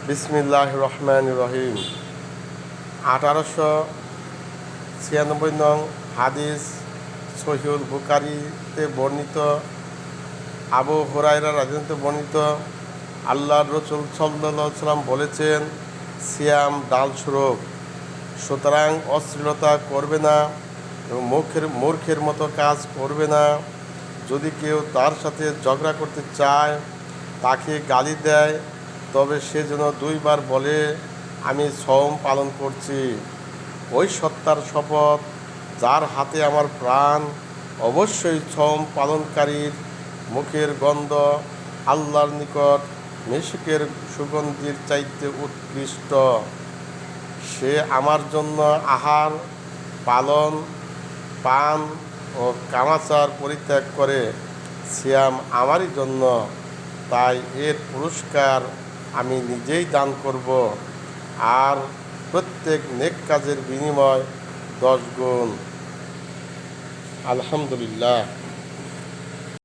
বিসমিল্লাহির রহমানির রহিম। 1896 নং হাদিস সহিহুল বুখারীতে বর্ণিত, আবু হুরায়রা রাদিয়াল্লাহু বর্ণিত, আল্লাহর রাসূল সাল্লাল্লাহু আলাইহি ওয়াসাল্লাম বলেছেন, সিয়াম ডাল স্বরূপ, সুতরাং অশ্লীলতা করবে না এবং মূর্খের মতো কাজ করবে না। যদি কেউ তার সাথে ঝগড়া করতে চায়, তাকে গালি দেয়, তবে সে যেন 2 বার বলে, আমি সওম পালন করছি। ওই সত্তার শপথ যার হাতে আমার প্রাণ, অবশ্যই সওম পালনকারীর মুখের গন্ধ আল্লাহর নিকট মিশকের সুগন্ধির চাইতে উৎকৃষ্ট। সে আমার জন্য আহার, পালন, পান ও কামাচার পরিত্যাগ করে। সিয়াম আমারই জন্য, তাই এর পুরস্কার আমি নিজেই দান করব, আর প্রত্যেক নেক কাজের বিনিময় 10 গুণ। আলহামদুলিল্লাহ।